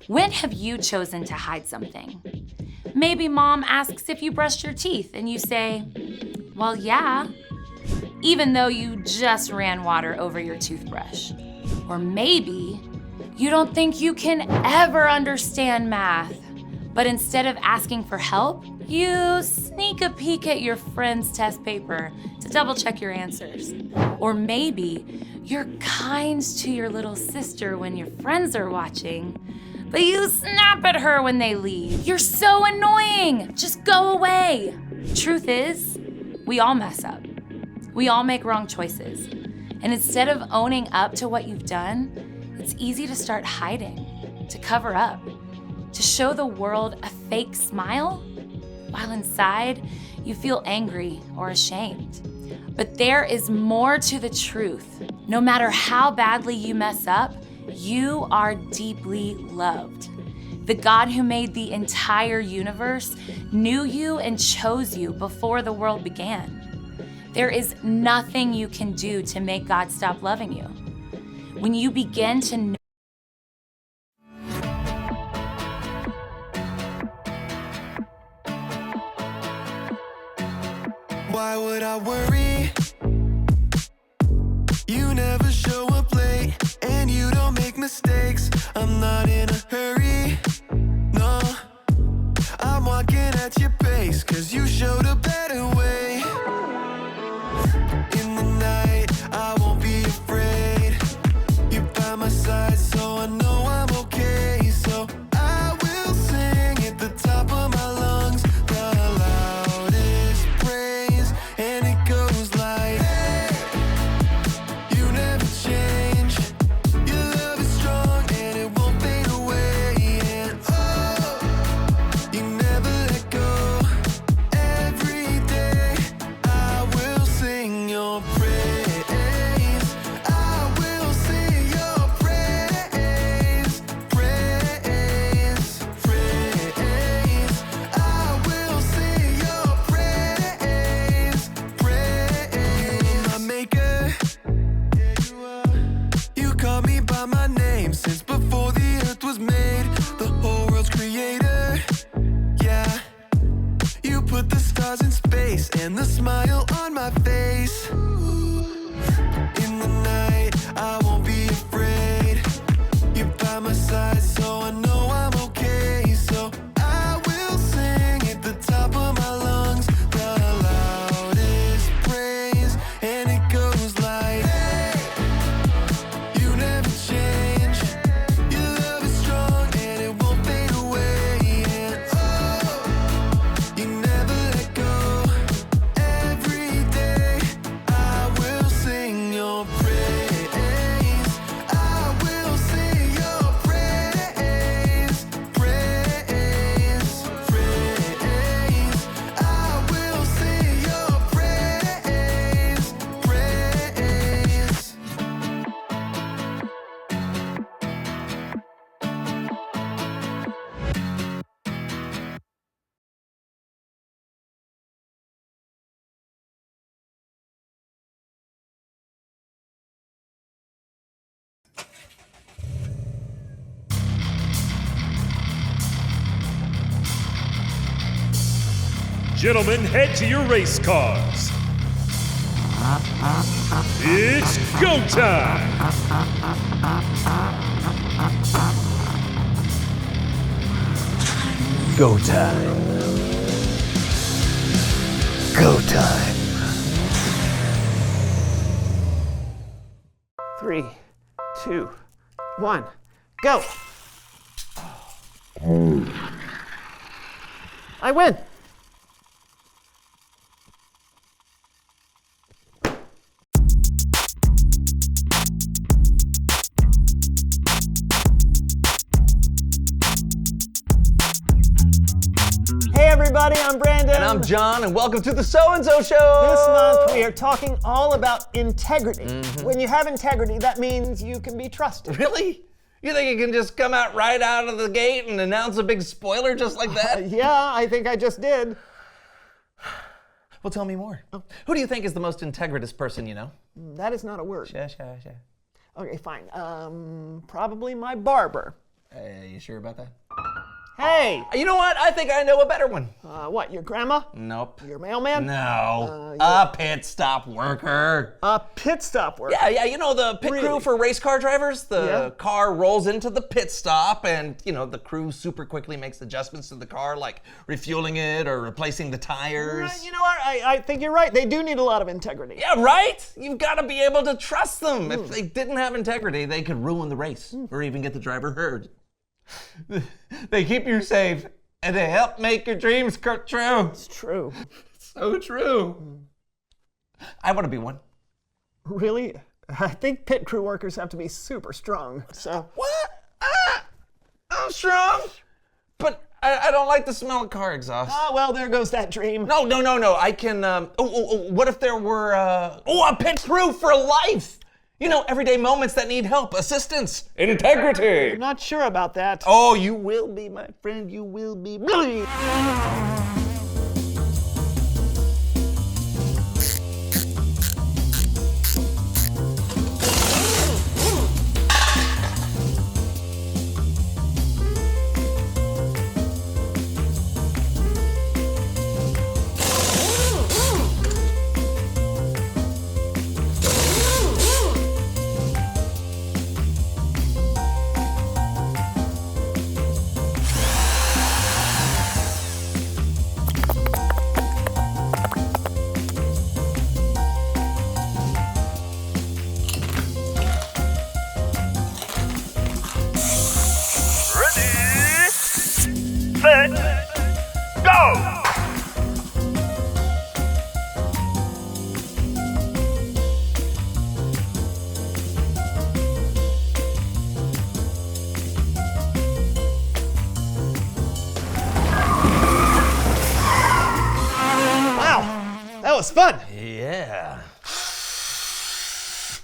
When have you chosen to hide something? Maybe mom asks if you brushed your teeth and you say, well, yeah, even though you just ran water over your toothbrush. Or maybe you don't think you can ever understand math, but instead of asking for help, you sneak a peek at your friend's test paper to double check your answers. Or maybe you're kind to your little sister when your friends are watching, but you snap at her when they leave. You're so annoying, just go away. Truth is, we all mess up. We all make wrong choices. And instead of owning up to what you've done, it's easy to start hiding, to cover up, to show the world a fake smile, while inside you feel angry or ashamed. But there is more to the truth. No matter how badly you mess up, you are deeply loved. The God who made the entire universe knew you and chose you before the world began. There is nothing you can do to make God stop loving you. When you begin to know why would I worry? You never show up late, and you don't make mistakes. I'm not in a hurry, no. I'm walking at your pace, 'cause you showed a better way. In the night, I won't be afraid. You're by my side, so I know I'm okay. So I will sing at the top of my lungs, the loudest praise, and it goes like, hey, you never change. Your love is strong and it won't fade away. And oh, you never let go. Every day I will sing your praise. I will sing your praise. Praise, praise. I will sing your praise. Praise. You're my maker. Yeah, you are. You call me by my name since before the earth was made. The whole world's creator. Yeah. You put the stars in space and the smile on my face. In the night, I won't be afraid. You're by my side, so I know I'm okay. So I will sing at the top of my lungs, the loudest praise, and it goes like, hey, you never change. Your love is strong and it won't fade away. And oh, you never let go. Every day I will sing your praise. I will sing your praise. Praise, praise. I will sing your praise. Praise. Gentlemen, head to your race cars. It's go time! Go time. Go time. 3, 2, 1, go! I win! Hey everybody, I'm Brandon. And I'm John, and welcome to the So-and-So Show! This month we are talking all about integrity. When you have integrity, that means you can be trusted. Really? You think you can just come out right out of the gate and announce a big spoiler just like that? Yeah, I think I just did. Well, tell me more. Who do you think is the most integritous person you know? That is not a word. Sure. Okay, fine. Probably my barber. You sure about that? Hey! You know what? I think I know a better one. What, your grandma? Nope. Your mailman? No. A pit stop worker. A pit stop worker. Yeah, you know the pit crew for race car drivers? The car rolls into the pit stop and, the crew super quickly makes adjustments to the car, like refueling it or replacing the tires. You know what? I think you're right. They do need a lot of integrity. Yeah, right? You've got to be able to trust them. If they didn't have integrity, they could ruin the race or even get the driver hurt. They keep you safe and they help make your dreams come true. It's true. So true. I want to be one. Really? I think pit crew workers have to be super strong, so... What? I'm strong, but I don't like the smell of car exhaust. Well, there goes that dream. No. I can, what if there were, a pit crew for life? Everyday moments that need help, assistance, integrity. I'm not sure about that. Oh, you will be, my friend, you will be. That was fun. Yeah.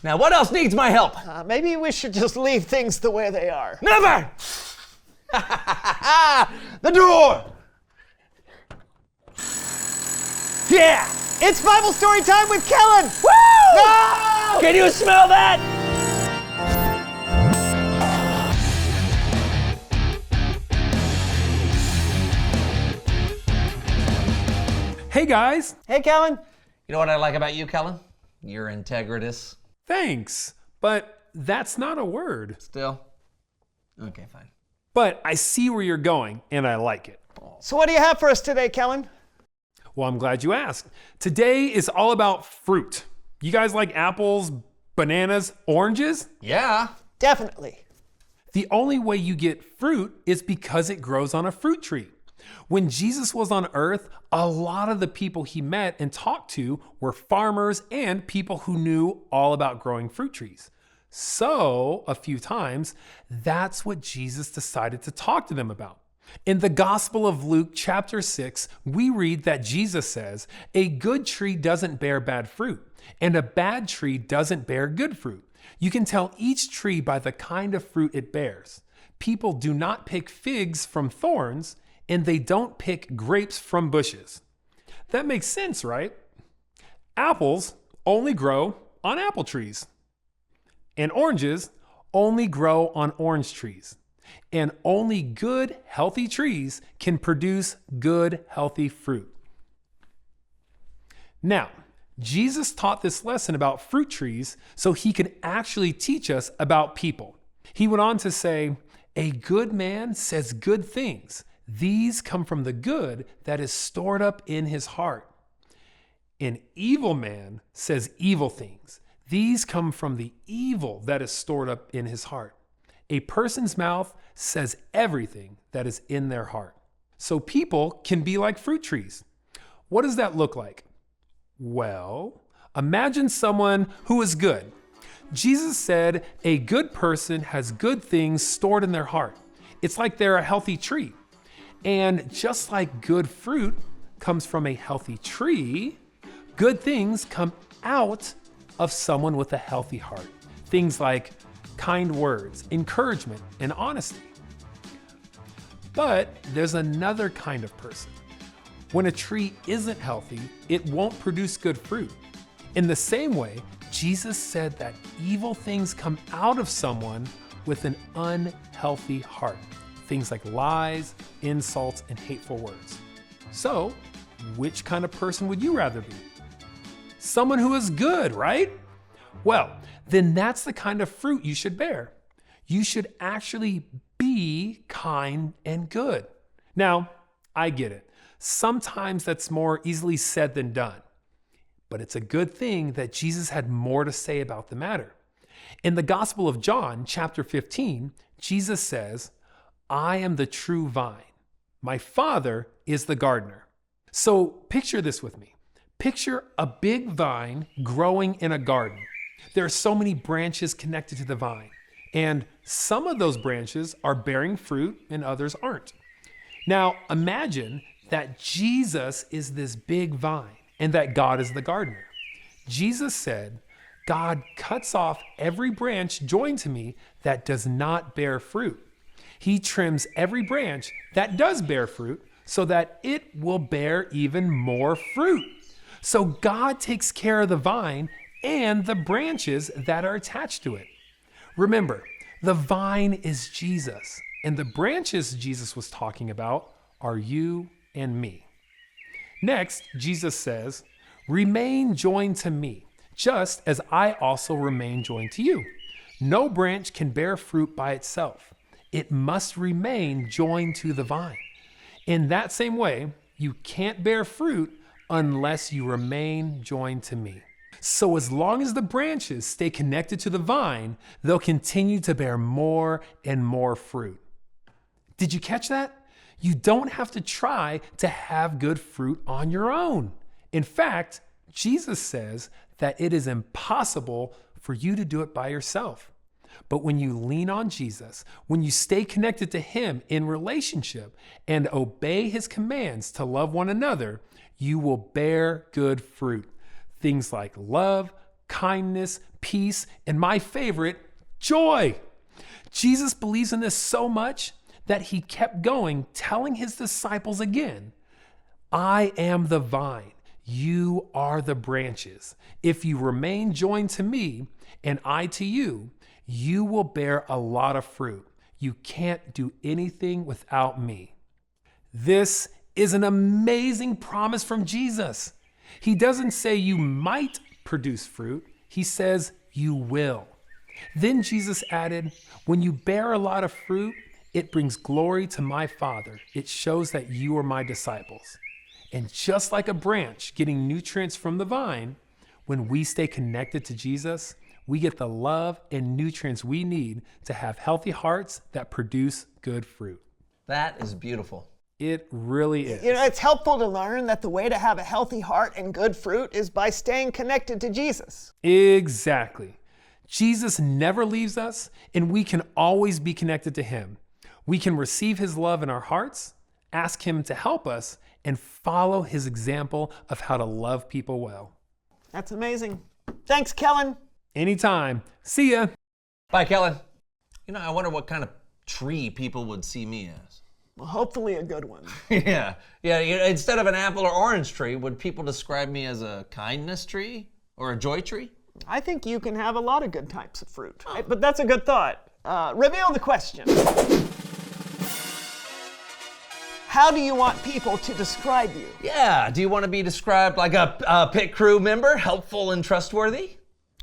Now, what else needs my help? Maybe we should just leave things the way they are. Never! The door! Yeah! It's Bible story time with Kellen! Woo! No! Can you smell that? Hey guys! Hey, Kellen. You know what I like about you, Kellen? You're integritous. Thanks, but that's not a word. Still? Okay, fine. But I see where you're going, and I like it. So what do you have for us today, Kellen? Well, I'm glad you asked. Today is all about fruit. You guys like apples, bananas, oranges? Yeah. Definitely. The only way you get fruit is because it grows on a fruit tree. When Jesus was on earth, a lot of the people he met and talked to were farmers and people who knew all about growing fruit trees. So, a few times, that's what Jesus decided to talk to them about. In the Gospel of Luke, chapter 6, we read that Jesus says, "A good tree doesn't bear bad fruit, and a bad tree doesn't bear good fruit. You can tell each tree by the kind of fruit it bears. People do not pick figs from thorns, and they don't pick grapes from bushes." That makes sense, right? Apples only grow on apple trees, and oranges only grow on orange trees. And only good, healthy trees can produce good, healthy fruit. Now, Jesus taught this lesson about fruit trees so he could actually teach us about people. He went on to say, "A good man says good things. These come from the good that is stored up in his heart. An evil man says evil things. These come from the evil that is stored up in his heart. A person's mouth says everything that is in their heart." So people can be like fruit trees. What does that look like? Well, imagine someone who is good. Jesus said a good person has good things stored in their heart. It's like they're a healthy tree. And just like good fruit comes from a healthy tree, good things come out of someone with a healthy heart. Things like kind words, encouragement, and honesty. But there's another kind of person. When a tree isn't healthy, it won't produce good fruit. In the same way, Jesus said that evil things come out of someone with an unhealthy heart. Things like lies, insults, and hateful words. So, which kind of person would you rather be? Someone who is good, right? Well, then that's the kind of fruit you should bear. You should actually be kind and good. Now, I get it. Sometimes that's more easily said than done. But it's a good thing that Jesus had more to say about the matter. In the Gospel of John, chapter 15, Jesus says, "I am the true vine. My Father is the gardener." So picture this with me. Picture a big vine growing in a garden. There are so many branches connected to the vine, and some of those branches are bearing fruit and others aren't. Now imagine that Jesus is this big vine and that God is the gardener. Jesus said, "God cuts off every branch joined to me that does not bear fruit. He trims every branch that does bear fruit so that it will bear even more fruit." So God takes care of the vine and the branches that are attached to it. Remember, the vine is Jesus, and the branches Jesus was talking about are you and me. Next, Jesus says, "Remain joined to me, just as I also remain joined to you. No branch can bear fruit by itself. It must remain joined to the vine. In that same way, you can't bear fruit unless you remain joined to me." So as long as the branches stay connected to the vine, they'll continue to bear more and more fruit. Did you catch that? You don't have to try to have good fruit on your own. In fact, Jesus says that it is impossible for you to do it by yourself. But when you lean on Jesus, when you stay connected to him in relationship and obey his commands to love one another, you will bear good fruit. Things like love, kindness, peace, and my favorite, joy. Jesus believes in this so much that he kept going, telling his disciples again, "I am the vine, you are the branches. If you remain joined to me and I to you, you will bear a lot of fruit. You can't do anything without me." This is an amazing promise from Jesus. He doesn't say you might produce fruit. He says you will. Then Jesus added, "When you bear a lot of fruit, it brings glory to my Father. It shows that you are my disciples." And just like a branch getting nutrients from the vine, when we stay connected to Jesus, we get the love and nutrients we need to have healthy hearts that produce good fruit. That is beautiful. It really is. You know, it's helpful to learn that the way to have a healthy heart and good fruit is by staying connected to Jesus. Exactly. Jesus never leaves us, and we can always be connected to him. We can receive his love in our hearts, ask him to help us, and follow his example of how to love people well. That's amazing. Thanks, Kellen. Anytime. See ya. Bye, Kellen. You know, I wonder what kind of tree people would see me as. Well, hopefully a good one. Yeah. Instead of an apple or orange tree, would people describe me as a kindness tree or a joy tree? I think you can have a lot of good types of fruit. But that's a good thought. Reveal the question. How do you want people to describe you? Yeah. Do you want to be described like a pit crew member, helpful and trustworthy?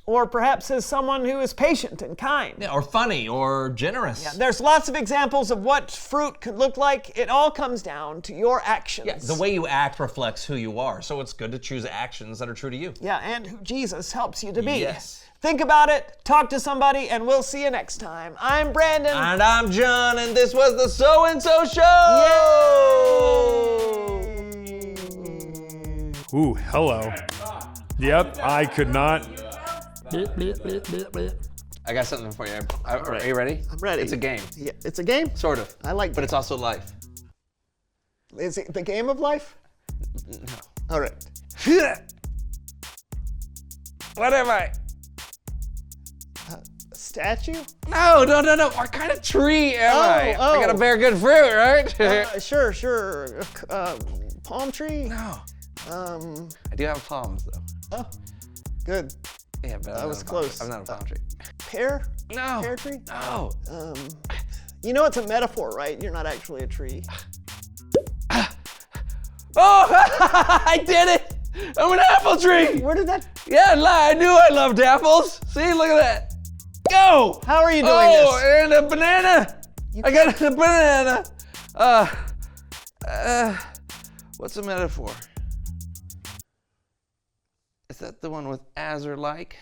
Or perhaps as someone who is patient and kind. Yeah, or funny or generous. Yeah, there's lots of examples of what fruit could look like. It all comes down to your actions. Yeah, the way you act reflects who you are. So it's good to choose actions that are true to you. Yeah, and who Jesus helps you to be. Yes. Think about it, talk to somebody, and we'll see you next time. I'm Brandon. And I'm John, and this was the So and So Show! Yay! Ooh, hello. Yep, I could not. I got something for you. Are you ready? I'm ready. It's a game. Yeah, it's a game? Sort of. I like But it's also life. Is it the game of life? No. All right. What am I? A statue? No. What kind of tree am I? I gotta bear good fruit, right? Sure. Palm tree? No. I do have palms, though. Oh, good. Yeah, but That was close. I'm not a palm tree. Pear? No. Pear tree? No. You know it's a metaphor, right? You're not actually a tree. Oh, I did it! I'm an apple tree! Where did that? Yeah, I knew I loved apples. See, look at that. Go! How are you doing Oh, this? and a banana. I got a banana. What's a metaphor? Is that the one with as or like?